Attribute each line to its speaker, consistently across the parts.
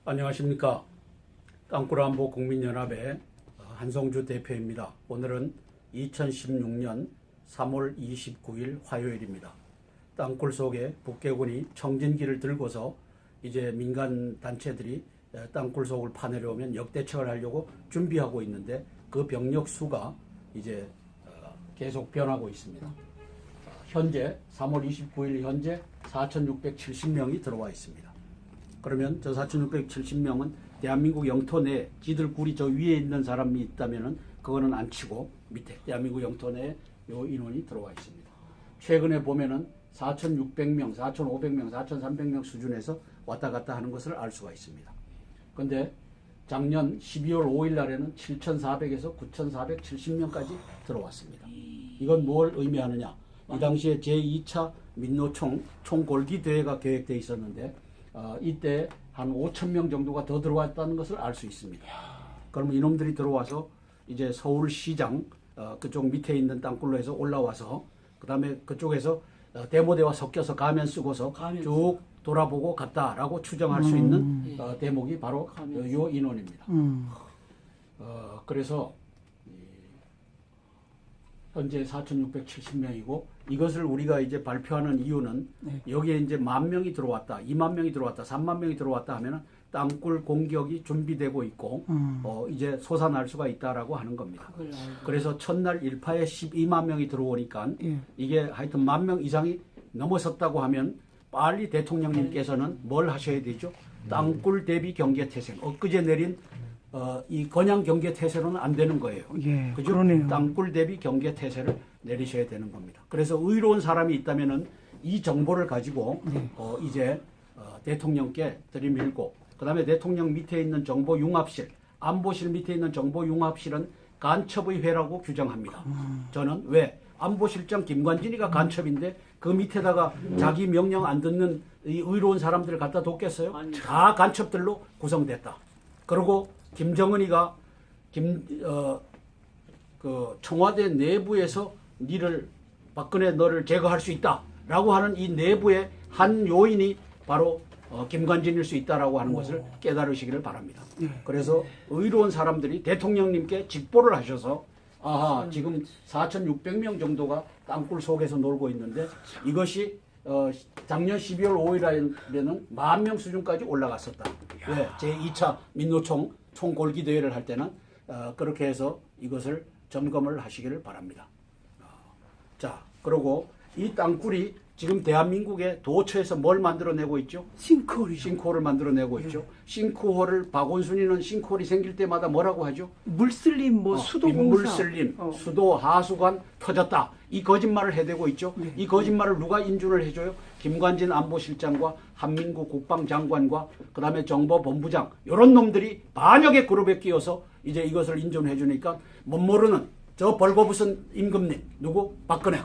Speaker 1: 안녕하십니까. 땅굴안보 국민연합의 한성주 대표입니다. 오늘은 2016년 3월 29일 화요일입니다. 땅굴 속에 북괴군이 청진기를 들고서 이제 민간 단체들이 땅굴 속을 파내려오면 역대책을 하려고 준비하고 있는데 그 병력 수가 이제 계속 변하고 있습니다. 현재 3월 29일 현재 4,670명이 들어와 있습니다. 그러면 저 4,670명은 대한민국 영토 내에 지들 굴이 저 위에 있는 사람이 있다면은 그거는 안 치고 밑에 대한민국 영토 내에 요 인원이 들어와 있습니다. 최근에 보면은 4,600명, 4,500명, 4,300명 수준에서 왔다 갔다 하는 것을 알 수가 있습니다. 근데 작년 12월 5일 날에는 7,400에서 9,470명까지 들어왔습니다. 이건 뭘 의미하느냐? 이 당시에 제2차 민노총 총궐기 대회가 계획되어 있었는데 이때 한 5,000명 정도가 더 들어왔다는 것을 알 수 있습니다. 그러면 이놈들이 들어와서 이제 서울시장 그쪽 밑에 있는 땅굴로 해서 올라와서 그 다음에 그쪽에서 대모대와 섞여서 가면 쓰고서 쭉 돌아보고 갔다라고 추정할 수 있는 대목이 바로 요 인원입니다. 그래서 현재 4,670명이고 이것을 우리가 이제 발표하는 이유는 여기에 이제 10,000명이 들어왔다, 20,000명이 들어왔다, 30,000명이 들어왔다 하면은 땅굴 공격이 준비되고 있고 이제 솟아날 수가 있다라고 하는 겁니다. 그래서 첫날 일파에 12만 명이 들어오니까 이게 하여튼 10,000명 이상이 넘어섰다고 하면 빨리 대통령님께서는 뭘 하셔야 되죠? 땅굴 대비 경계 태세. 엊그제 내린 이 건양 경계 태세로는 안 되는 거예요.
Speaker 2: 예,
Speaker 1: 그죠?
Speaker 2: 그러네요.
Speaker 1: 땅굴 대비 경계 태세를 내리셔야 되는 겁니다. 그래서 의로운 사람이 있다면은 이 정보를 가지고 이제 대통령께 들이밀고 그다음에 대통령 밑에 있는 정보융합실, 안보실 밑에 있는 정보융합실은 간첩의 회라고 규정합니다. 저는 왜? 안보실장 김관진이가 간첩인데 그 밑에다가 자기 명령 안 듣는 이 의로운 사람들을 갖다 뒀겠어요? 다 간첩들로 구성됐다. 그리고 김정은이가 그 청와대 내부에서 박근혜 너를 제거할 수 있다라고 하는 이 내부의 한 요인이 바로 김관진일 수 있다라고 하는 것을 깨달으시기를 바랍니다. 그래서 의로운 사람들이 대통령님께 직보를 하셔서 아하 지금 4,600명 정도가 땅굴 속에서 놀고 있는데 이것이 작년 12월 5일에는 10,000명 수준까지 올라갔었다. 왜? 제2차 민노총 총궐기 대회를 할 때는 그렇게 해서 이것을 점검을 하시기를 바랍니다. 자, 그리고 이 땅굴이 지금 대한민국의 도처에서 뭘 만들어내고 있죠? 싱크홀을 만들어내고 있죠. 싱크홀을 박원순이는 싱크홀이 생길 때마다 뭐라고 하죠?
Speaker 2: 물슬림, 수도공사.
Speaker 1: 빗물슬림, 수도 하수관 터졌다. 이 거짓말을 해대고 있죠. 이 거짓말을 누가 인준을 해줘요? 김관진 안보실장과 한민구 국방장관과 그 다음에 정보본부장 이런 놈들이 반역의 그룹에 끼어서 이제 이것을 인준해 주니까 못 모르는 저 벌거벗은 임금님 누구? 박근혜.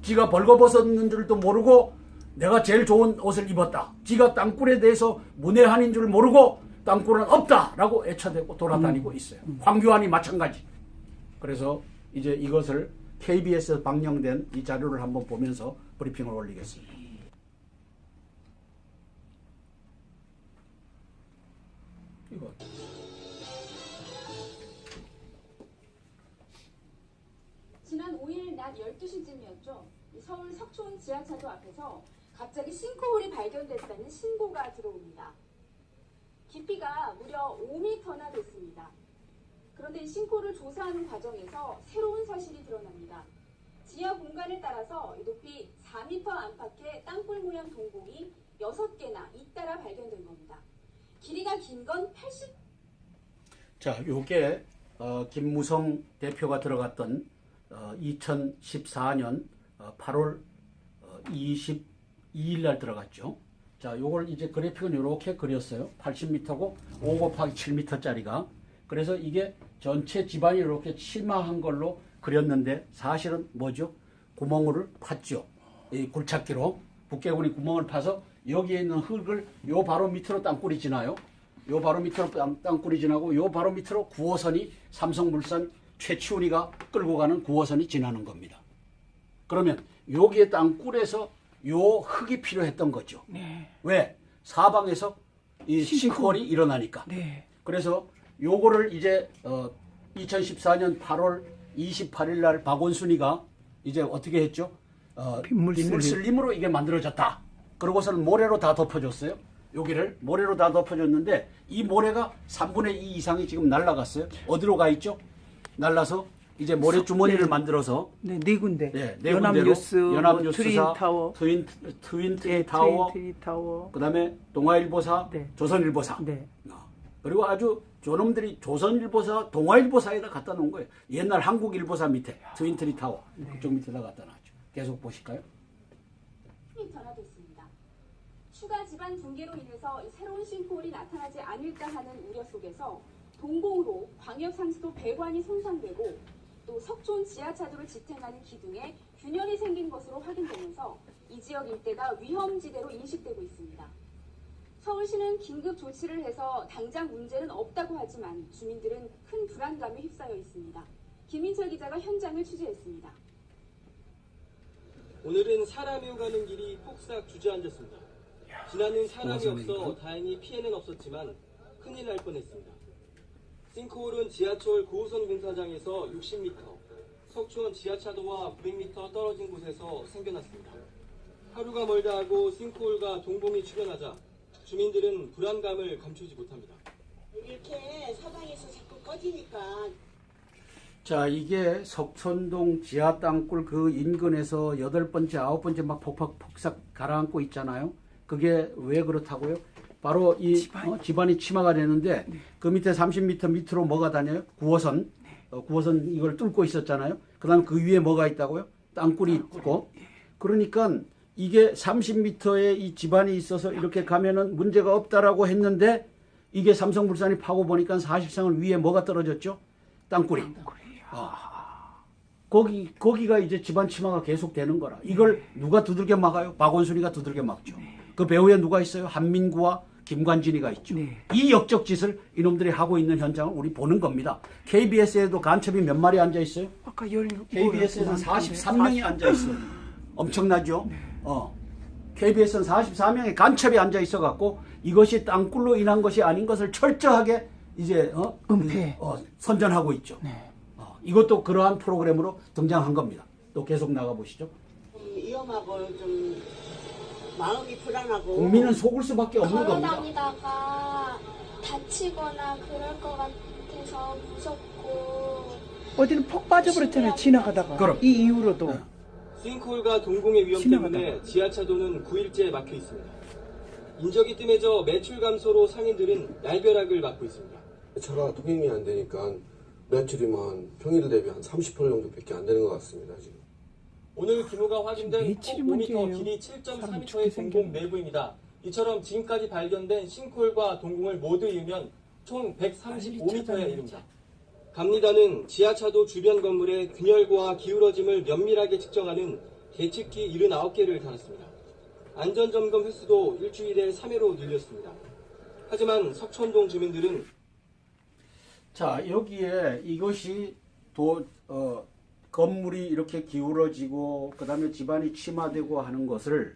Speaker 1: 지가 벌거벗었는 줄도 모르고 내가 제일 좋은 옷을 입었다. 지가 땅굴에 대해서 문외한인 줄 모르고 땅굴은 없다라고 애쳐대고 돌아다니고 있어요. 황교안이 마찬가지. 그래서 이제 이것을 KBS에서 방영된 이 자료를 한번 보면서 브리핑을 올리겠습니다. 이거.
Speaker 3: 지난 5일 낮 12시쯤이었죠. 서울 석촌 지하차도 앞에서 갑자기 싱크홀이 발견됐다는 신고가 들어옵니다. 깊이가 무려 5m나 됐습니다. 그런데 이 싱크홀을 조사하는 과정에서 새로운 사실이 드러납니다. 지하 공간을 따라서 높이 4m 안팎의 땅굴 모양 동공이 6개나 잇따라 발견된 겁니다. 길이가 긴 건 80...
Speaker 1: 자, 요게 김무성 대표가 들어갔던 2014년 8월 22일 날 들어갔죠. 자, 요걸 이제 그래픽은 이렇게 그렸어요. 80m고 5 곱하기 7m짜리가. 그래서 이게 전체 집안이 이렇게 심화한 걸로 그렸는데 사실은 뭐죠? 구멍을 팠죠. 이 굴착기로 북괴군이 구멍을 파서 여기에 있는 흙을 요 바로 밑으로 땅굴이 지나요. 요 바로 밑으로 땅굴이 지나고 요 바로 밑으로 9호선이 삼성물산 최치훈이가 끌고 가는 9호선이 지나는 겁니다. 그러면 여기에 땅굴에서 요 흙이 필요했던 거죠. 왜? 사방에서 이 싱크홀이 일어나니까.
Speaker 2: 네.
Speaker 1: 그래서 요거를 이제 2014년 8월 28일 날 박원순이가 이제 어떻게 했죠?
Speaker 2: 빗물
Speaker 1: 슬림으로 이게 만들어졌다. 그러고서는 모래로 다 덮어줬어요. 여기를 모래로 다 덮어줬는데 이 모래가 3분의 2 이상이 지금 날아갔어요. 어디로 가 있죠? 날라서 이제 모래 주머니를
Speaker 2: 네.
Speaker 1: 만들어서
Speaker 2: 네, 네 군데.
Speaker 1: 네
Speaker 2: 연합뉴스,
Speaker 1: 연합뉴스사,
Speaker 2: 트윈타워,
Speaker 1: 트윈타워,
Speaker 2: 트윈타워.
Speaker 1: 그다음에 동아일보사,
Speaker 2: 네.
Speaker 1: 조선일보사.
Speaker 2: 네.
Speaker 1: 그리고 아주 저놈들이 조선일보사, 동아일보사에다 갖다 놓은 거예요. 옛날 한국일보사 밑에 트윈트리타워 그쪽 밑에다 갖다 놨죠. 계속 보실까요?
Speaker 3: 전화됐습니다. 추가 지반 붕괴로 인해서 새로운 싱크홀이 나타나지 않을까 하는 우려 속에서 동공으로 광역상수도 배관이 손상되고 또 석촌 지하차도를 지탱하는 기둥에 균열이 생긴 것으로 확인되면서 이 지역 일대가 위험지대로 인식되고 있습니다. 서울시는 긴급 조치를 해서 당장 문제는 없다고 하지만 주민들은 큰 불안감에 휩싸여 있습니다. 김민철 기자가 현장을 취재했습니다.
Speaker 4: 오늘은 사람이 오가는 길이 폭삭 주저앉았습니다. 지나는 사람이 없어 다행히 피해는 없었지만 큰일 날 뻔했습니다. 싱크홀은 지하철 9호선 공사장에서 60m, 석촌 지하차도와 900m 떨어진 곳에서 생겨났습니다. 하루가 멀다 하고 싱크홀과 동봉이 출현하자 주민들은 불안감을 감추지 못합니다.
Speaker 5: 이렇게 사방에서 자꾸 꺼지니까
Speaker 1: 자, 이게 석촌동 지하 땅굴 그 인근에서 8번째, 9번째 막 폭삭 가라앉고 있잖아요. 그게 왜 그렇다고요? 바로 이 집안이 침하가 되는데 그 밑에 30m 밑으로 뭐가 다녀요? 9호선. 9호선 이걸 뚫고 있었잖아요. 그 다음에 그 위에 뭐가 있다고요? 땅굴이 있고. 그러니까 이게 30m의 이 집안이 있어서 이렇게 가면은 문제가 없다라고 했는데 이게 삼성물산이 파고 보니까 사실상은 위에 뭐가 떨어졌죠? 땅굴이. 거기가 이제 집안 침하가 계속 되는 거라. 이걸 누가 두들겨 막아요? 박원순이가 두들겨 막죠. 그 배후에 누가 있어요? 한민구와 김관진이가 있죠. 이 역적 짓을 이놈들이 하고 있는 현장을 우리 보는 겁니다. KBS에도 간첩이 몇 마리 앉아 있어요?
Speaker 2: 아까 17.
Speaker 1: KBS에는 43명이 앉아 있어요. 엄청나죠? KBS는 44명의 간첩이 앉아 있어 갖고 이것이 땅굴로 인한 것이 아닌 것을 철저하게 이제
Speaker 2: 은폐.
Speaker 1: 선전하고 있죠. 이것도 그러한 프로그램으로 등장한 겁니다. 또 계속 나가 보시죠.
Speaker 5: 좀 위험하고 좀 마음이 불안하고
Speaker 1: 국민은 속을 수밖에 없는
Speaker 6: 걸어
Speaker 1: 겁니다.
Speaker 6: 다니다가 다치거나 그럴 것 같아서 무섭고
Speaker 2: 어디는 폭 빠져버렸잖아요. 지나가다가.
Speaker 1: 그럼.
Speaker 2: 이 이후로도.
Speaker 4: 싱크홀과 동공의 위험
Speaker 2: 지나가다가.
Speaker 4: 때문에 지하차도는 9일째 막혀 있습니다. 인적이 뜸해져 매출 감소로 상인들은 날벼락을 맞고 있습니다.
Speaker 7: 차가 통행이 안 되니까 매출이만 평일 대비 한 30% 정도밖에 안 되는 것 같습니다. 지금.
Speaker 4: 오늘 규모가 확인된
Speaker 2: 매출이
Speaker 4: 5m,
Speaker 2: 문제예요.
Speaker 4: 길이
Speaker 2: 사람
Speaker 4: 7.4m의
Speaker 2: 죽게
Speaker 4: 동공 내부입니다. 이처럼 지금까지 발견된 싱크홀과 동공을 모두 이으면 총 135m에 이릅니다. 감리단은 지하차도 주변 건물의 균열과 기울어짐을 면밀하게 측정하는 계측기 79개를 달았습니다. 안전점검 횟수도 일주일에 3회로 늘렸습니다. 하지만 석촌동 주민들은
Speaker 1: 자, 여기에 이것이 건물이 이렇게 기울어지고 그다음에 집안이 침하되고 하는 것을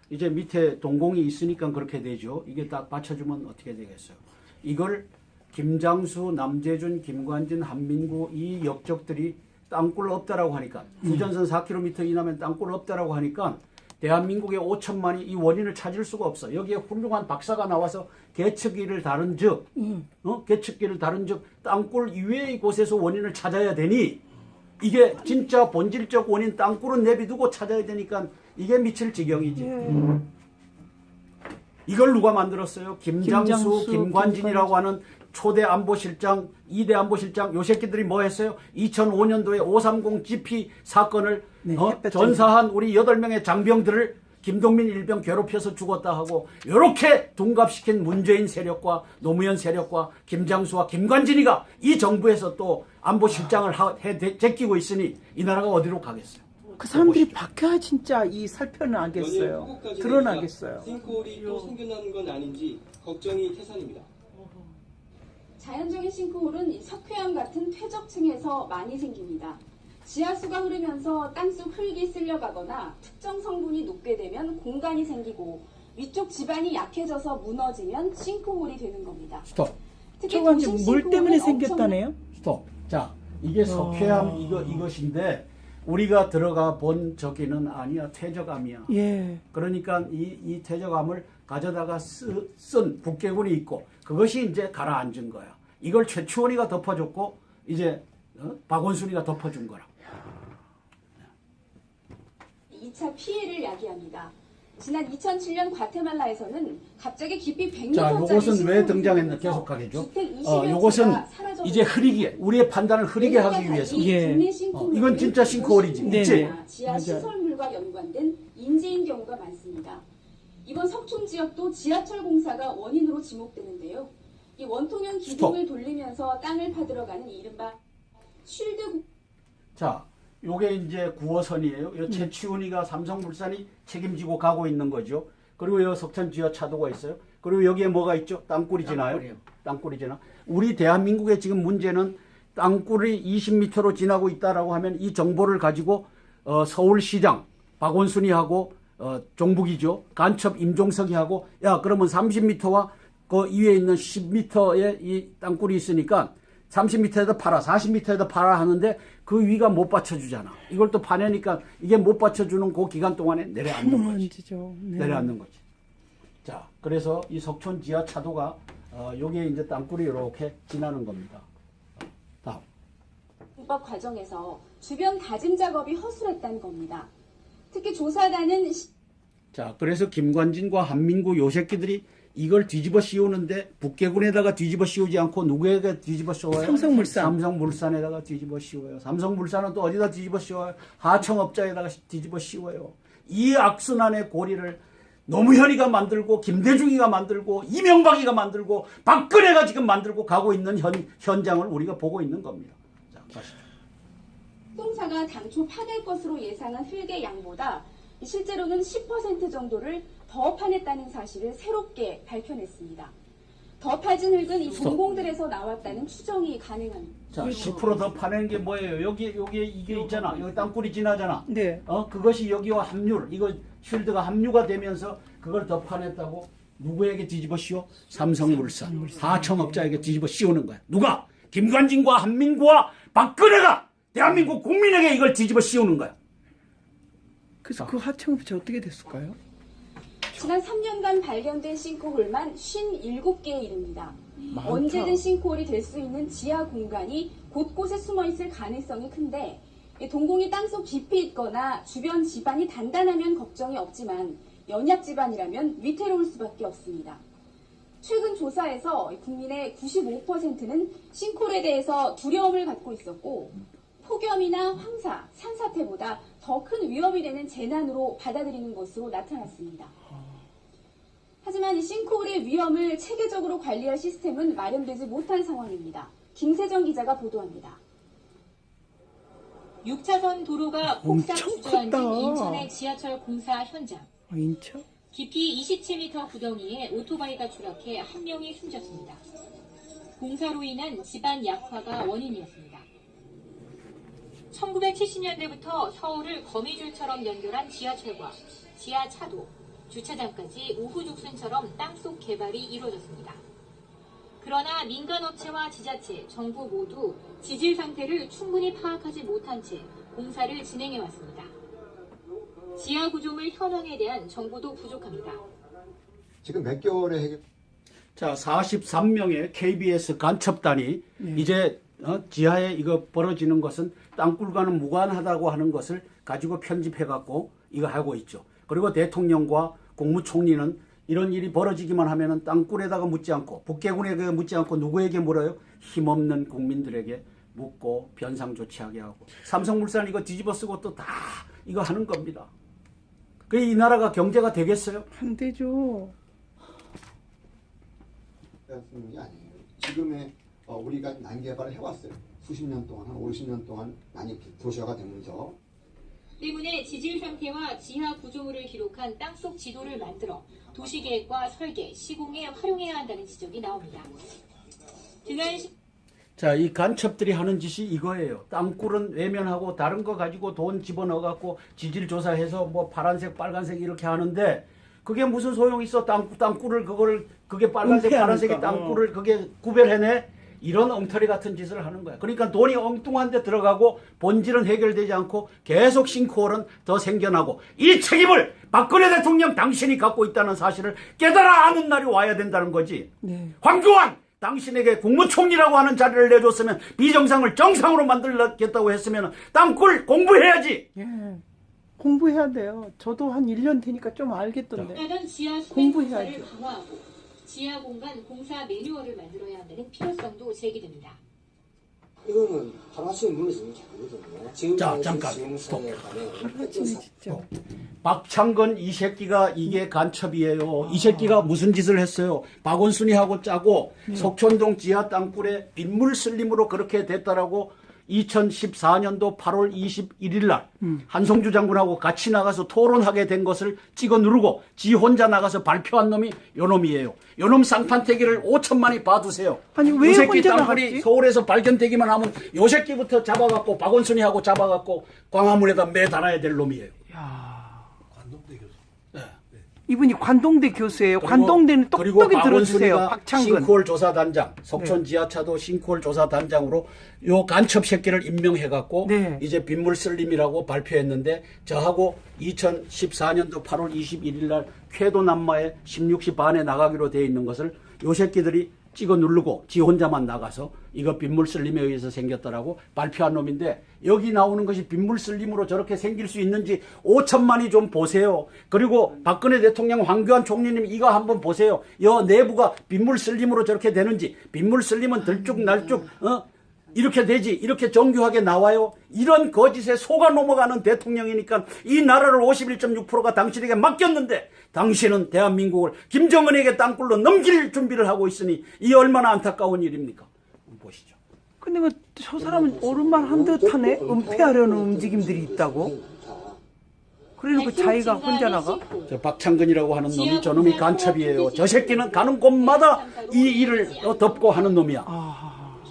Speaker 1: 이제 밑에 동공이 있으니까 그렇게 되죠. 이게 딱 받쳐주면 어떻게 되겠어요? 이걸 김장수, 남재준, 김관진, 한민구 이 역적들이 땅굴 없다라고 하니까 부전선 4km 이나면 땅굴 없다라고 하니까 대한민국의 5천만이 이 원인을 찾을 수가 없어. 여기에 훌륭한 박사가 나와서 계측기를 다룬 즉, 계측기를 다룬 즉 땅굴 이외의 곳에서 원인을 찾아야 되니 이게 진짜 본질적 원인 땅굴은 내비두고 찾아야 되니까 이게 미칠 지경이지. 이걸 누가 만들었어요? 김장수, 김관진이라고 하는 초대 안보실장, 2대 안보실장, 요 새끼들이 뭐 했어요? 2005년도에 530 GP 사건을 전사한 우리 8명의 장병들을 김동민 일병 괴롭혀서 죽었다 하고 요렇게 둔갑시킨 문재인 세력과 노무현 세력과 김장수와 김관진이가 이 정부에서 또 안보실장을 제끼고 있으니 이 나라가 어디로 가겠어요?
Speaker 2: 그 사람들이 박혀야 진짜 이 살펴나겠어요. 드러나겠어요.
Speaker 4: 싱크홀이 또 생겨나는 건 아닌지 걱정이 태산입니다.
Speaker 3: 자연적인 싱크홀은 석회암 같은 퇴적층에서 많이 생깁니다. 지하수가 흐르면서 땅속 흙이 쓸려가거나 특정 성분이 녹게 되면 공간이 생기고 위쪽 지반이 약해져서 무너지면 싱크홀이 되는 겁니다.
Speaker 1: 스톱.
Speaker 3: 특히
Speaker 2: 저건
Speaker 3: 도심
Speaker 2: 물 때문에
Speaker 3: 싱크홀은
Speaker 2: 생겼다네요.
Speaker 1: 스톱. 자, 이게 석회암 이것인데 우리가 들어가 본 저기는 아니야. 퇴적암이야.
Speaker 2: 예.
Speaker 1: 그러니까 이 퇴적암을 가져다가 쓴 북개군이 있고 그것이 이제 가라앉은 거야. 이걸 최추원이가 덮어줬고 이제 박원순이가 덮어준 거라.
Speaker 3: 2차 피해를 야기합니다. 지난 2007년 과테말라에서는 갑자기 깊이 100m짜리
Speaker 1: 자, 요것은 왜 등장했나 계속하겠죠. 요것은 이제 흐리게 우리의 판단을 흐리게 하기 위해서.
Speaker 2: 예.
Speaker 1: 이건 진짜 싱크홀이지.
Speaker 2: 네,
Speaker 1: 있지?
Speaker 2: 네.
Speaker 3: 지하
Speaker 2: 맞아요.
Speaker 3: 시설물과 연관된 인재인 경우가 많습니다. 이번 석촌 지역도 지하철 공사가 원인으로 지목되는데요. 이 원통형 기둥을 돌리면서 땅을 파들어가는 이른바 쉴드.
Speaker 1: 자, 요게 이제 9호선이에요. 요 최치훈이가 삼성물산이 책임지고 가고 있는 거죠. 그리고 요 석천 지하차도가 있어요. 그리고 여기에 뭐가 있죠? 땅굴이 지나요. 땅굴이 지나. 우리 대한민국의 지금 문제는 땅굴이 20m로 지나고 있다라고 하면 이 정보를 가지고 서울시장 박원순이하고 종북이죠. 간첩 임종석이 하고 야 그러면 30m와 그 위에 있는 10m의 이 땅굴이 있으니까 30m에다 팔아, 40m에다 팔아 하는데 그 위가 못 받쳐주잖아. 이걸 또 파내니까 이게 못 받쳐주는 그 기간 동안에 내려앉는 거지.
Speaker 2: 무너지죠. 네.
Speaker 1: 내려앉는 거지. 자, 그래서 이 석촌 지하차도가 여기에 이제 땅굴이 이렇게 지나는 겁니다. 다음.
Speaker 3: 입법 과정에서 주변 다짐 작업이 허술했다는 겁니다. 특히 조사단은
Speaker 1: 자, 그래서 김관진과 한민구 요 새끼들이 이걸 뒤집어 씌우는데 북개군에다가 뒤집어 씌우지 않고 누구에게 뒤집어 씌워요?
Speaker 2: 삼성물산.
Speaker 1: 삼성물산에다가 뒤집어 씌워요. 삼성물산은 또 어디다 뒤집어 씌워요? 하청업자에다가 뒤집어 씌워요. 이 악순환의 고리를 노무현이가 만들고 김대중이가 만들고 이명박이가 만들고 박근혜가 지금 만들고 가고 있는 현장을 우리가 보고 있는 겁니다. 자, 가시죠.
Speaker 3: 수동사가 당초 파낼 것으로 예상한 흙의 양보다 실제로는 10% 정도를 더 파냈다는 사실을 새롭게 밝혀냈습니다. 더 파진 흙은 이 동공들에서 나왔다는 추정이 가능합니다.
Speaker 1: 자, 10%더 파낸 게 뭐예요? 여기 이게 있잖아. 여기 땅굴이 지나잖아.
Speaker 2: 네.
Speaker 1: 그것이 여기와 합류, 이거 쉴드가 합류가 되면서 그걸 더 파냈다고 누구에게 뒤집어 씌워? 삼성물산. 하청업자에게 뒤집어 씌우는 거야. 누가? 김관진과 한민구와 박근혜가 대한민국 국민에게 이걸 뒤집어 씌우는 거야.
Speaker 2: 그래서 그 하청업체 어떻게 됐을까요?
Speaker 3: 지난 3년간 발견된 싱크홀만 57개에 이릅니다. 언제든 싱크홀이 될 수 있는 지하 공간이 곳곳에 숨어 있을 가능성이 큰데 동공이 땅속 깊이 있거나 주변 지반이 단단하면 걱정이 없지만 연약 지반이라면 위태로울 수밖에 없습니다. 최근 조사에서 국민의 95%는 싱크홀에 대해서 두려움을 갖고 있었고 폭염이나 황사, 산사태보다 더 큰 위험이 되는 재난으로 받아들이는 것으로 나타났습니다. 하지만 이 싱크홀의 위험을 체계적으로 관리할 시스템은 마련되지 못한 상황입니다. 김세정 기자가 보도합니다.
Speaker 8: 6차선 도로가 폭삭
Speaker 2: 엄청
Speaker 8: 주저앉은
Speaker 2: 컸다.
Speaker 8: 인천의 지하철 공사 현장.
Speaker 2: 인천?
Speaker 8: 깊이 27m 구덩이에 오토바이가 추락해 한 명이 숨졌습니다. 공사로 인한 지반 약화가 원인이었습니다. 1970년대부터 서울을 거미줄처럼 연결한 지하철과 지하차도, 주차장까지 우후죽순처럼 땅속 개발이 이루어졌습니다. 그러나 민간업체와 지자체, 정부 모두 지질 상태를 충분히 파악하지 못한 채 공사를 진행해왔습니다. 지하 구조물 현황에 대한 정보도 부족합니다.
Speaker 9: 지금 몇 개월의 해결.
Speaker 1: 자, 43명의 KBS 간첩단이 이제 지하에 이거 벌어지는 것은 땅굴과는 무관하다고 하는 것을 가지고 편집해갖고 이거 하고 있죠. 그리고 대통령과 국무총리는 이런 일이 벌어지기만 하면은 땅굴에다가 묻지 않고 북개군에게 묻지 않고 누구에게 물어요? 힘없는 국민들에게 묻고 변상 조치하게 하고 삼성물산 이거 뒤집어 쓰고 또 다 이거 하는 겁니다. 그 이 나라가 경제가 되겠어요?
Speaker 2: 안 되죠.
Speaker 9: 쓰는 게 아니에요. 지금의 우리가 난개발을 해왔어요. 수십 년 동안, 한 50년 동안 많이 도시화가 되면서.
Speaker 8: 때문에 지질 상태와 지하 구조물을 기록한 땅속 지도를 만들어 도시계획과 설계, 시공에 활용해야 한다는 지적이 나옵니다.
Speaker 1: 자, 이 간첩들이 하는 짓이 이거예요. 땅굴은 외면하고 다른 거 가지고 돈 집어넣어갖고 지질 조사해서 뭐 파란색, 빨간색 이렇게 하는데 그게 무슨 소용이 있어? 땅굴을 그게 빨간색
Speaker 2: 은폐하니까.
Speaker 1: 파란색의 땅굴을 그게 구별해내? 이런 엉터리 같은 짓을 하는 거야. 그러니까 돈이 엉뚱한 데 들어가고 본질은 해결되지 않고 계속 싱크홀은 더 생겨나고, 이 책임을 박근혜 대통령 당신이 갖고 있다는 사실을 깨달아 아는 날이 와야 된다는 거지.
Speaker 2: 네.
Speaker 1: 황교안 당신에게 국무총리라고 하는 자리를 내줬으면, 비정상을 정상으로 만들겠다고 했으면 땅굴 공부해야지.
Speaker 2: 예. 공부해야 돼요. 저도 한 1년 되니까 좀 알겠던데.
Speaker 8: 하던 지하 수백
Speaker 2: 공부해야죠.
Speaker 8: 공사를 강화하고 지하 공간 공사 매뉴얼을 만들어야 한다는 필요성도 제기됩니다.
Speaker 10: 이거는 하루아침에 무너지는 게 아니거든요. 지금
Speaker 1: 자,
Speaker 10: 당시
Speaker 1: 잠깐.
Speaker 10: 지형사에 관해
Speaker 2: 진짜.
Speaker 1: 박창근 이 새끼가 이게 간첩이에요. 이 새끼가 무슨 짓을 했어요? 박원순이하고 짜고 석촌동 지하 땅굴에 빗물 슬림으로 그렇게 됐다라고 2014년도 8월 21일 날 한성주 장군하고 같이 나가서 토론하게 된 것을 찍어 누르고 지 혼자 나가서 발표한 놈이 요 놈이에요. 요 놈 쌍판태기를 5천만이 봐두세요.
Speaker 2: 아니, 왜
Speaker 1: 요 새끼
Speaker 2: 혼자
Speaker 1: 땅굴이
Speaker 2: 나갔지?
Speaker 1: 서울에서 발견되기만 하면 요 새끼부터 잡아갖고 박원순이하고 잡아갖고 광화문에다 매달아야 될 놈이에요.
Speaker 2: 이분이 관동대 교수예요.
Speaker 1: 그리고-
Speaker 2: 관동대는
Speaker 1: 그리고
Speaker 2: 똑똑히 들어주세요.
Speaker 1: 박원순이가
Speaker 2: 박창근.
Speaker 1: 싱크홀 조사단장, 석촌 지하차도 싱크홀 조사단장으로 요 간첩 새끼를 임명해갖고
Speaker 2: 네.
Speaker 1: 이제 빗물 슬림이라고 발표했는데, 저하고 2014년도 8월 21일 날 쾌도 남마에 16시 반에 나가기로 돼 있는 것을 요 새끼들이 찍어 누르고 지 혼자만 나가서 이거 빗물 슬림에 의해서 생겼다라고 발표한 놈인데, 여기 나오는 것이 빗물 슬림으로 저렇게 생길 수 있는지 5천만이 좀 보세요. 그리고 박근혜 대통령, 황교안 총리님 이거 한번 보세요. 여 내부가 빗물 슬림으로 저렇게 되는지. 빗물 슬림은 들쭉날쭉 이렇게 되지, 이렇게 정교하게 나와요. 이런 거짓에 속아 넘어가는 대통령이니까 이 나라를 51.6%가 당신에게 맡겼는데, 당신은 대한민국을 김정은에게 땅굴로 넘길 준비를 하고 있으니 이 얼마나 안타까운 일입니까? 보시죠.
Speaker 2: 근데 뭐 저 사람은 옳은말 한 듯하네. 은폐하려는 움직임들이 있다고. 그래놓고 자기가 혼자 나가.
Speaker 1: 저 박창근이라고 하는 놈이 저놈이 간첩이에요. 저 새끼는 가는 곳마다 이 일을 덮고 하는 놈이야.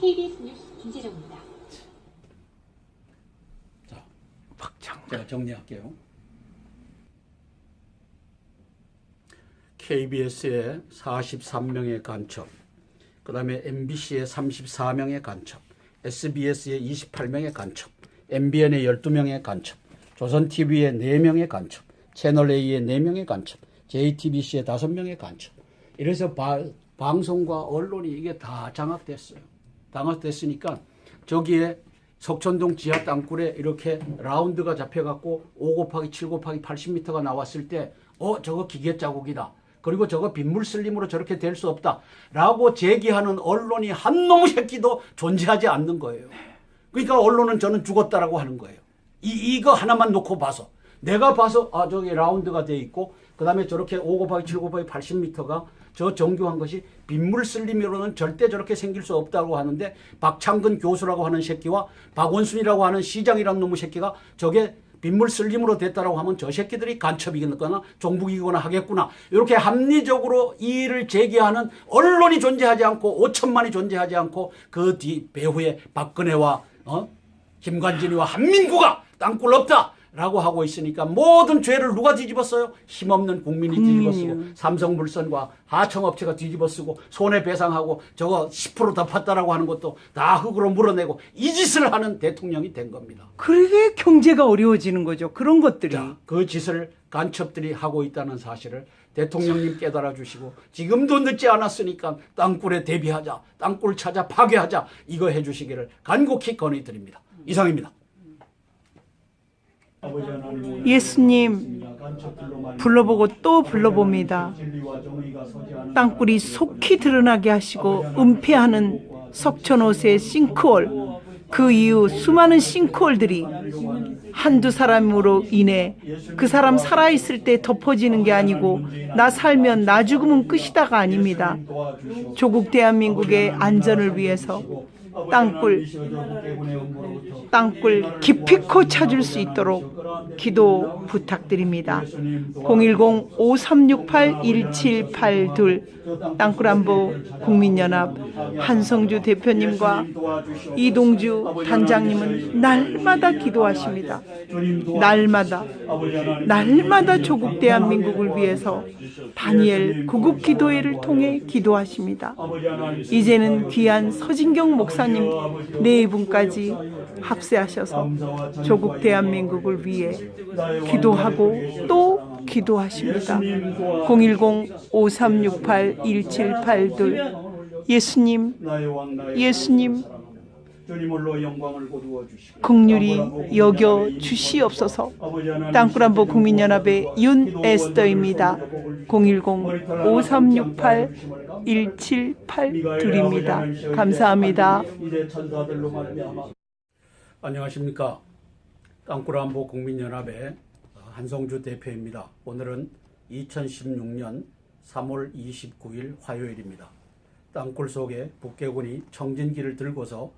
Speaker 8: KBS 뉴스 김재정입니다.
Speaker 2: 박창근.
Speaker 1: 제가 정리할게요. KBS의 43명의 간첩, 그 다음에 MBC의 34명의 간첩, SBS의 28명의 간첩, MBN의 12명의 간첩, 조선TV의 4명의 간첩, 채널A의 4명의 간첩, JTBC의 5명의 간첩. 이래서 방송과 언론이 이게 다 장악됐어요. 장악됐으니까 저기에 석촌동 지하 땅굴에 이렇게 라운드가 잡혀갖고 5 곱하기 7 곱하기 80m가 나왔을 때 저거 기계 자국이다. 그리고 저거 빗물 슬림으로 저렇게 될 수 없다. 라고 제기하는 언론이 한 놈의 새끼도 존재하지 않는 거예요. 그러니까 언론은 저는 죽었다라고 하는 거예요. 이거 하나만 놓고 봐서. 내가 봐서 저기 라운드가 돼 있고, 그 다음에 저렇게 5 곱하기 7 곱하기 80m가 저 정교한 것이 빗물 슬림으로는 절대 저렇게 생길 수 없다고 하는데, 박창근 교수라고 하는 새끼와 박원순이라고 하는 시장이라는 놈의 새끼가 저게 빗물 슬림으로 됐다라고 하면 저 새끼들이 간첩이거나 종북이거나 하겠구나. 이렇게 합리적으로 이 일을 제기하는 언론이 존재하지 않고 5천만이 존재하지 않고 그 뒤 배후에 박근혜와 김관진이와 한민구가 땅굴 없다 라고 하고 있으니까 모든 죄를 누가 뒤집었어요? 힘없는 국민이 뒤집어쓰고 삼성물산과 하청업체가 뒤집어쓰고 손해배상하고 저거 10% 덮었다라고 하는 것도 다 흙으로 물어내고 이 짓을 하는 대통령이 된 겁니다.
Speaker 2: 그게 경제가 어려워지는 거죠. 그런 것들이.
Speaker 1: 자, 그 짓을 간첩들이 하고 있다는 사실을 대통령님 깨달아 주시고, 지금도 늦지 않았으니까 땅굴에 대비하자, 땅굴 찾아 파괴하자, 이거 해주시기를 간곡히 건의드립니다. 이상입니다.
Speaker 2: 예수님 불러보고 또 불러봅니다. 땅굴이 속히 드러나게 하시고 은폐하는 석촌호수의 싱크홀, 그 이후 수많은 싱크홀들이 한두 사람으로 인해 그 사람 살아있을 때 덮어지는 게 아니고 나 살면 나 죽으면 끝이다가 아닙니다. 조국 대한민국의 안전을 위해서 땅굴 기필코 찾을 수 있도록 기도 부탁드립니다. 010-5368-1782 땅굴안보 국민연합 한성주 대표님과 이동주 단장님은 날마다 기도하십니다. 날마다 조국 대한민국을 위해서 다니엘 구국 기도회를 통해 기도하십니다. 이제는 귀한 서진경 목사님 네 분까지 합세하셔서 조국 대한민국을 위해 기도하고 또 기도하십니다. 010-5368-1782 예수님, 예수님
Speaker 1: 주님으로 영광을 거두어 주시고
Speaker 2: 긍휼히 여겨 주시옵소서. 땅굴안보 국민연합의 윤에스더입니다. 010-5368-1782입니다. 감사합니다.
Speaker 1: 이제 천사들로 말미암아. 안녕하십니까. 땅굴안보 국민연합의 한성주 대표입니다. 오늘은 2016년 3월 29일 화요일입니다. 땅굴 속에 북괴군이 청진기를 들고서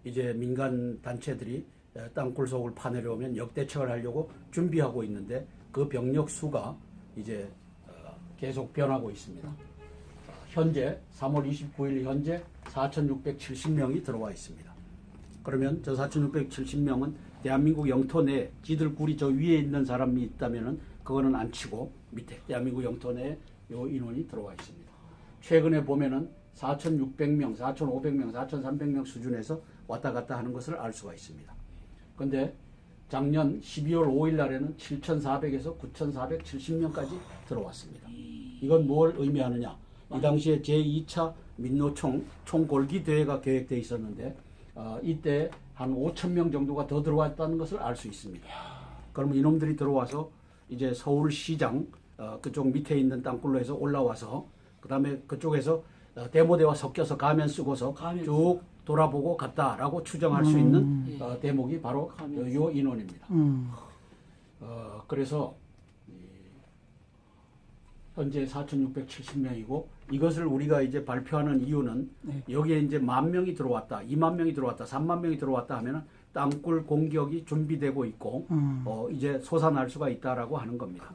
Speaker 1: 이제 민간 단체들이 땅굴 속을 파내려오면 역대책을 하려고 준비하고 있는데 그 병력 수가 이제 계속 변하고 있습니다. 현재 3월 29일 현재 4,670명이 들어와 있습니다. 그러면 저 4,670명은 대한민국 영토 내 지들 굴이 저 위에 있는 사람이 있다면은 그거는 안 치고 밑에 대한민국 영토 내에 요 인원이 들어와 있습니다. 최근에 보면은 4,600명, 4,500명, 4,300명 수준에서 왔다 갔다 하는 것을 알 수가 있습니다. 그런데 작년 12월 5일 날에는 7,400에서 9,470명까지 들어왔습니다. 이건 뭘 의미하느냐? 이 당시에 제2차 민노총 총골기 대회가 계획되어 있었는데 이때 한 5,000명 정도가 더 들어왔다는 것을 알 수 있습니다. 그러면 이놈들이 들어와서 이제 서울시장 그쪽 밑에 있는 땅굴로 해서 올라와서 그 다음에 그쪽에서 대모대와 섞여서 가면 쓰고서 쭉 돌아보고 갔다라고 추정할 수 있는 대목이 바로 요 인원입니다. 그래서 현재 4,670명이고 이것을 우리가 이제 발표하는 이유는 여기에 이제 10,000명이 들어왔다, 20,000명이 들어왔다, 30,000명이 들어왔다 하면은 땅굴 공격이 준비되고 있고 이제 솟아날 수가 있다라고 하는 겁니다.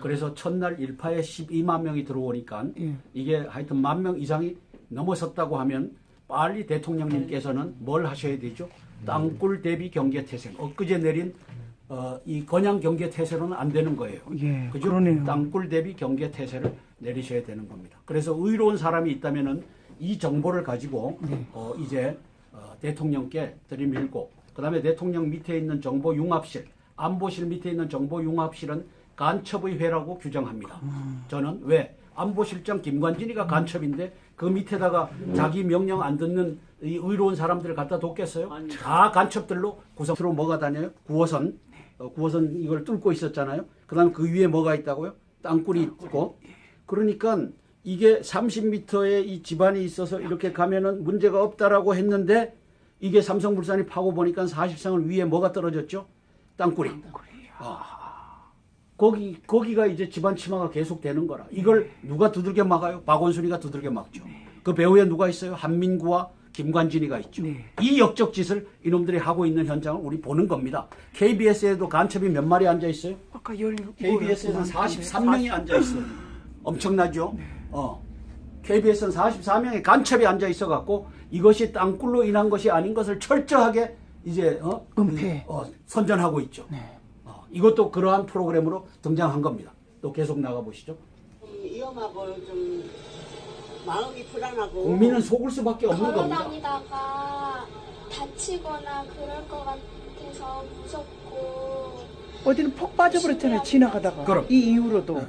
Speaker 1: 그래서 첫날 일파에 120,000명이 들어오니까 이게 하여튼 10,000명 이상이 넘어섰다고 하면 빨리 대통령님께서는 뭘 하셔야 되죠? 땅굴 대비 경계태세. 엊그제 내린 이 건양 경계태세로는 안 되는 거예요.
Speaker 2: 예,
Speaker 1: 그죠?
Speaker 2: 그러네요.
Speaker 1: 땅굴 대비 경계태세를 내리셔야 되는 겁니다. 그래서 의로운 사람이 있다면은 이 정보를 가지고 이제 대통령께 들이밀고 그다음에 대통령 밑에 있는 정보융합실, 안보실 밑에 있는 정보융합실은 간첩의 회라고 규정합니다. 저는 왜? 안보실장 김관진이가 간첩인데 그 밑에다가 자기 명령 안 듣는 이 의로운 사람들을 갖다 뒀겠어요? 다 간첩들로 구성으로 뭐가 다녀요? 9호선, 9호선 이걸 뚫고 있었잖아요. 그 다음에 그 위에 뭐가 있다고요? 땅굴이 있고. 그러니까 이게 30m의 이 집안이 있어서 이렇게 가면은 문제가 없다라고 했는데 이게 삼성물산이 파고 보니까 사실상은 위에 뭐가 떨어졌죠? 땅굴이. 거기가 이제 집안 침하가 계속 되는 거라. 이걸 누가 두들겨 막아요? 박원순이가 두들겨 막죠. 그 배후에 누가 있어요? 한민구와 김관진이가 있죠. 이 역적짓을 이놈들이 하고 있는 현장을 우리 보는 겁니다. KBS에도 간첩이 몇 마리 앉아 있어요?
Speaker 2: 아까
Speaker 1: KBS에는 43명이 앉아 있어요. 엄청나죠? KBS는 44명의 간첩이 앉아 있어 갖고 이것이 땅굴로 인한 것이 아닌 것을 철저하게 이제
Speaker 2: 은폐
Speaker 1: 선전하고 있죠. 이것도 그러한 프로그램으로 등장한 겁니다. 또 계속 나가 보시죠.
Speaker 5: 위험하고 좀 마음이 불안하고
Speaker 1: 국민은 속을 수밖에 없는
Speaker 6: 걸어
Speaker 1: 겁니다.
Speaker 6: 다니다가 다치거나 그럴 것 같아서 무섭고
Speaker 2: 어디는 폭 빠져버렸잖아요. 지나가다가.
Speaker 1: 그럼.
Speaker 2: 이 이후로도.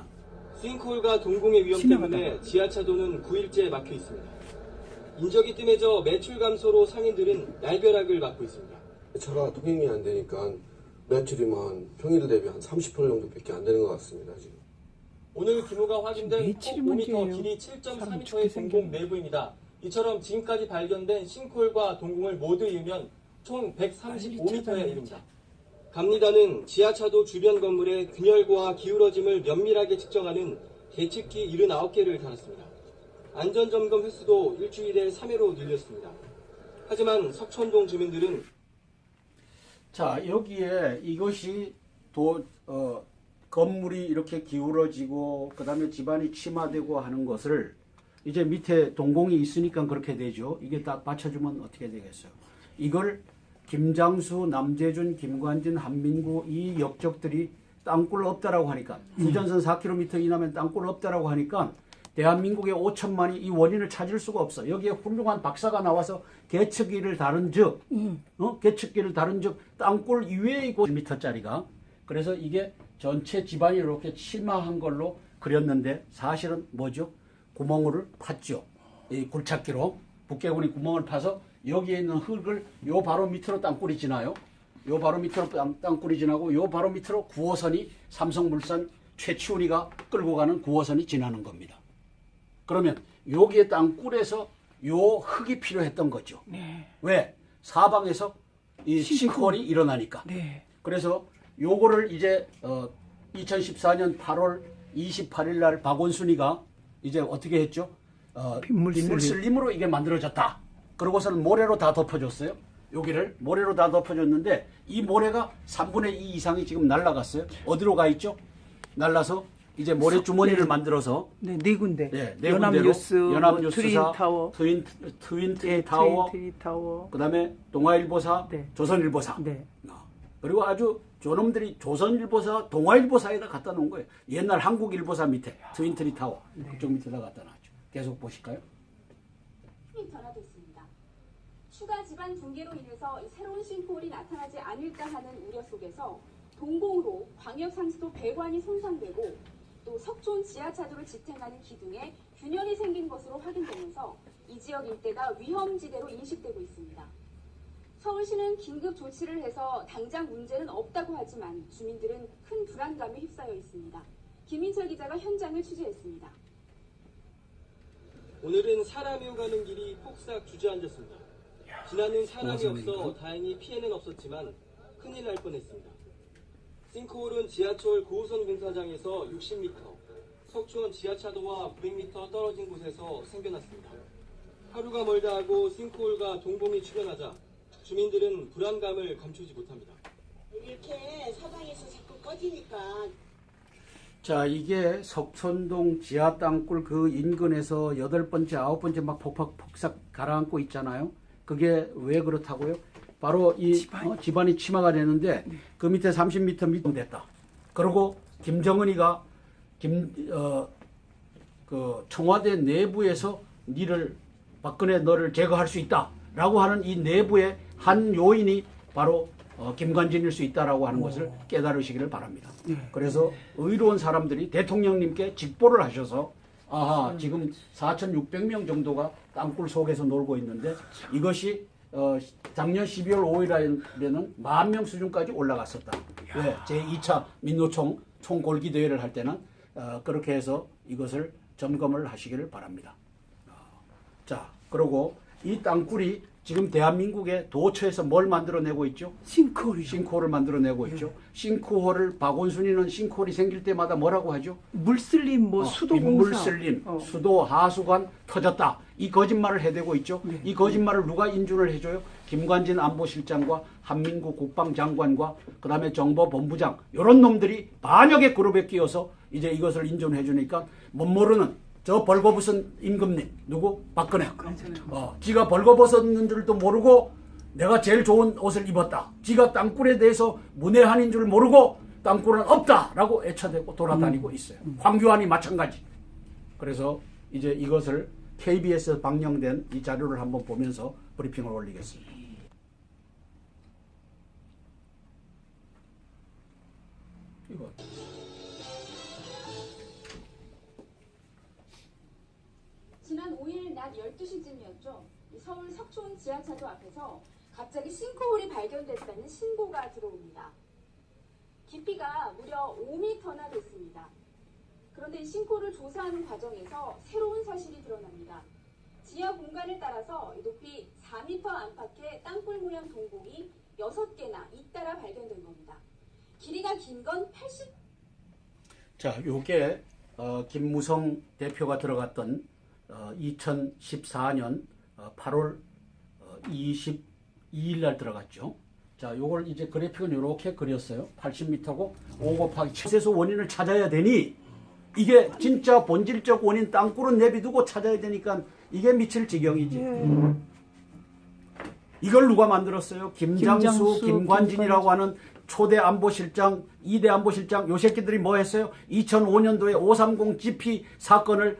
Speaker 4: 싱크홀과 동공의 위험 때문에 지하차도는 9일째 막혀 있습니다. 인적이 뜸해져 매출 감소로 상인들은 날벼락을 맞고 있습니다.
Speaker 7: 차가 통행이 안 되니까 며칠이면 평일 대비 한 30% 정도밖에 안 되는 것 같습니다. 지금.
Speaker 4: 오늘 규모가 확인된 폭
Speaker 2: 며칠이
Speaker 4: 5m,
Speaker 2: 문제예요.
Speaker 4: 길이
Speaker 2: 사람
Speaker 4: 7.4m의
Speaker 2: 죽게
Speaker 4: 동공 내부입니다. 이처럼 지금까지 발견된 싱크홀과 동공을 모두 이으면 총 135m에 이릅니다. 갑니다는 지하차도 주변 건물의 균열과 기울어짐을 면밀하게 측정하는 계측기 79개를 달았습니다. 안전점검 횟수도 일주일에 3회로 늘렸습니다. 하지만 석천동 주민들은
Speaker 1: 자, 여기에 이것이 건물이 이렇게 기울어지고 그다음에 집안이 침하되고 하는 것을 이제 밑에 동공이 있으니까 그렇게 되죠. 이게 딱 받쳐주면 어떻게 되겠어요? 이걸 김장수, 남재준, 김관진, 한민구 이 역적들이 땅굴 없다라고 하니까 후전선 4km 이나면 땅굴 없다라고 하니까 대한민국의 5천만이 이 원인을 찾을 수가 없어. 여기에 훌륭한 박사가 나와서 계측기를 다룬즉 계측기를 다룬즉 땅굴 이외의 곳 1m짜리가 그래서 이게 전체 집안이 이렇게 침하한 걸로 그렸는데 사실은 뭐죠? 구멍을 팠죠. 이 굴착기로 북개군이 구멍을 파서 여기에 있는 흙을 요 바로 밑으로 땅굴이 지나요. 요 바로 밑으로 땅굴이 지나고 요 바로 밑으로 9호선이 삼성물산 최치훈이가 끌고 가는 9호선이 지나는 겁니다. 그러면 여기에 땅굴에서 요 흙이 필요했던 거죠.
Speaker 2: 네.
Speaker 1: 왜? 사방에서 이 싱크홀이 일어나니까.
Speaker 2: 네.
Speaker 1: 그래서 요거를 이제 2014년 8월 28일 날 박원순이가 이제 어떻게 했죠? 빗물슬림으로 이게 만들어졌다. 그러고서는 모래로 다 덮어줬어요. 여기를 모래로 다 덮어줬는데 이 모래가 3분의 2 이상이 지금 날아갔어요. 어디로 가 있죠? 날라서 이제 모래 주머니를 만들어서
Speaker 2: 네, 네 군데.
Speaker 1: 네, 네
Speaker 2: 연합뉴스,
Speaker 1: 연합뉴스사,
Speaker 2: 트윈타워,
Speaker 1: 트윈타워,
Speaker 2: 트윈타워.
Speaker 1: 그다음에 동아일보사,
Speaker 2: 네.
Speaker 1: 조선일보사.
Speaker 2: 네.
Speaker 1: 그리고 아주 저놈들이 조선일보사, 동아일보사에다 갖다 놓은 거예요. 옛날 한국일보사 밑에 트윈트리타워 그쪽 밑에다 갖다 놨죠. 계속 보실까요?
Speaker 3: 변화됐습니다. 추가 지반 붕괴로 인해서 이 새로운 싱크홀이 나타나지 않을까 하는 우려 속에서 동공으로 광역상수도 배관이 손상되고 또 석촌 지하차도를 지탱하는 기둥에 균열이 생긴 것으로 확인되면서 이 지역 일대가 위험지대로 인식되고 있습니다. 서울시는 긴급 조치를 해서 당장 문제는 없다고 하지만 주민들은 큰 불안감에 휩싸여 있습니다. 김민철 기자가 현장을 취재했습니다.
Speaker 4: 오늘은 사람이 오가는 길이 폭삭 주저앉았습니다. 지나는 사람이 없어 다행히 피해는 없었지만 큰일 날 뻔했습니다. 싱크홀은 지하철 9호선 공사장에서 60m, 석촌 지하차도와 900m 떨어진 곳에서 생겨났습니다. 하루가 멀다 하고 싱크홀과 동봉이 출현하자 주민들은 불안감을 감추지 못합니다.
Speaker 5: 이렇게 사방에서 자꾸 꺼지니까
Speaker 1: 자, 이게 석촌동 지하 땅굴 그 인근에서 8번째, 9번째 막 폭삭 가라앉고 있잖아요. 그게 왜 그렇다고요? 바로 이 집안이 침하가 되는데 그 밑에 30m 밑 됐다. 그리고 김정은이가 그 청와대 내부에서 박근혜 너를 제거할 수 있다라고 하는 이 내부의 한 요인이 바로 김관진일 수 있다라고 하는 것을 깨달으시기를 바랍니다. 그래서 의로운 사람들이 대통령님께 직보를 하셔서 아하 지금 4,600명 정도가 땅굴 속에서 놀고 있는데 이것이 작년 12월 5일에는 10,000명 수준까지 올라갔었다. 왜? 제2차 민노총 총골기 대회를 할 때는 그렇게 해서 이것을 점검을 하시기를 바랍니다. 자, 그리고 이 땅굴이 지금 대한민국의 도처에서 뭘 만들어내고 있죠? 싱크홀을 만들어내고 있죠. 싱크홀을 박원순이는 싱크홀이 생길 때마다 뭐라고 하죠?
Speaker 2: 물슬림, 수도공사.
Speaker 1: 물슬림, 수도 하수관 터졌다. 이 거짓말을 해대고 있죠. 이 거짓말을 누가 인준을 해줘요? 김관진 안보실장과 한민구 국방장관과 그 다음에 정보본부장 이런 놈들이 반역의 그룹에 끼어서 이제 이것을 인준해 주니까 못 모르는 저 벌거벗은 임금님 누구? 박근혜. 지가 벌거벗었는 줄도 모르고 내가 제일 좋은 옷을 입었다. 지가 땅굴에 대해서 문외한인 줄 모르고 땅굴은 없다라고 애쳐대고 돌아다니고 있어요. 황교안이 마찬가지. 그래서 이제 이것을 KBS에서 방영된 이 자료를 한번 보면서 브리핑을 올리겠습니다. 이거.
Speaker 3: 지난 5일 낮 12시쯤이었죠. 서울 석촌 지하차도 앞에서 갑자기 싱크홀이 발견됐다는 신고가 들어옵니다. 깊이가 무려 5m나 됐습니다. 그런데 이 싱크홀을 조사하는 과정에서 새로운 사실이 드러납니다. 지하 공간을 따라서 높이 4m 안팎의 땅굴 모양 동공이 6개나 잇따라 발견된 겁니다. 길이가 긴 건 80...
Speaker 1: 자, 요게 김무성 대표가 들어갔던 2014년 8월 22일 날 들어갔죠. 자, 요걸 이제 그래픽은 이렇게 그렸어요. 80m고 5 곱하기 7에서 원인을 찾아야 되니 이게 진짜 본질적 원인 땅굴은 내비두고 찾아야 되니까 이게 미칠 지경이지. 이걸 누가 만들었어요? 김장수, 김관진이라고 하는 초대 안보실장, 2대 안보실장, 요 새끼들이 뭐 했어요? 2005년도에 530 GP 사건을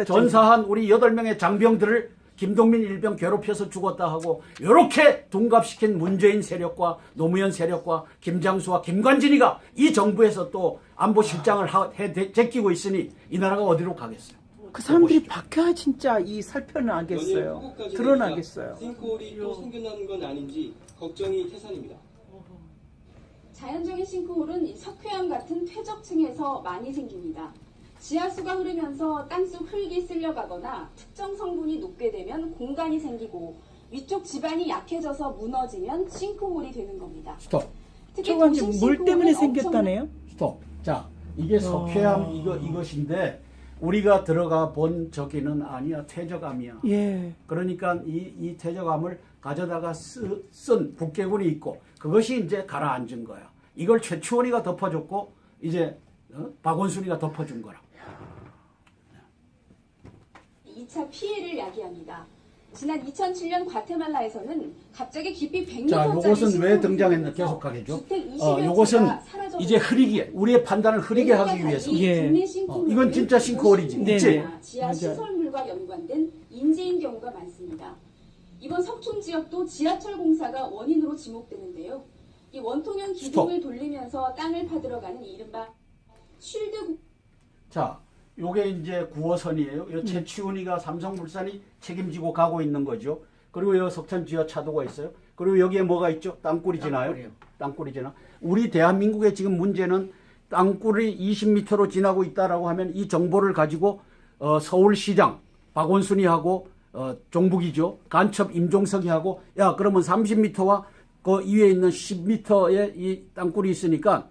Speaker 1: 전사한 우리 8명의 장병들을 김동민 일병 괴롭혀서 죽었다 하고, 요렇게 둔갑시킨 문재인 세력과 노무현 세력과 김장수와 김관진이가 이 정부에서 또 안보실장을 제끼고 있으니 이 나라가 어디로 가겠어요?
Speaker 2: 그 사람들이 박혀야 진짜 이 살펴나겠어요. 드러나겠어요.
Speaker 4: 싱크홀이 또 생겨나는 건 아닌지 걱정이 태산입니다.
Speaker 3: 자연적인 싱크홀은 이 석회암 같은 퇴적층에서 많이 생깁니다. 지하수가 흐르면서 땅속 흙이 쓸려가거나 특정 성분이 녹게 되면 공간이 생기고 위쪽 지반이 약해져서 무너지면 싱크홀이 되는 겁니다.
Speaker 1: 스톱.
Speaker 3: 특히
Speaker 2: 저건
Speaker 3: 도심
Speaker 2: 물 때문에
Speaker 3: 싱크홀은
Speaker 2: 생겼다네요.
Speaker 1: 스톱. 자, 이게 석회암 이것인데 우리가 들어가 본 저기는 아니야. 퇴적암이야.
Speaker 2: 예.
Speaker 1: 그러니까 이 퇴적암을 가져다가 쓴 북괴군이 있고 그것이 이제 가라앉은 거야. 이걸 최추원이가 덮어줬고 이제 박원순이가 덮어준 거라.
Speaker 3: 2차 피해를 야기합니다. 지난 2007년 과테말라에서는 갑자기 깊이 100m짜리
Speaker 1: 자, 요것은 왜 등장했나 계속하게죠. 요것은 이제 흐리게 우리의 판단을 흐리게 하기 위해서.
Speaker 2: 예.
Speaker 1: 이건 진짜 싱크홀이지. 있지?
Speaker 3: 지하 시설물과 연관된 인재인 경우가 많습니다. 이번 석촌 지역도 지하철 공사가 원인으로 지목되는데요. 이 원통형 기둥을 돌리면서 땅을 파들어가는 이른바 쉴드.
Speaker 1: 자, 요게 이제 9호선이에요. 요 최치훈이가 삼성물산이 책임지고 가고 있는 거죠. 그리고 요 석천 지하차도가 있어요. 그리고 여기에 뭐가 있죠? 땅굴이 지나요. 땅굴이 지나. 우리 대한민국의 지금 문제는 땅굴이 20m로 지나고 있다라고 하면 이 정보를 가지고 서울시장 박원순이 하고 종북이죠. 간첩 임종석이 하고 야 그러면 30m와 그 이외에 있는 10m의 이 땅굴이 있으니까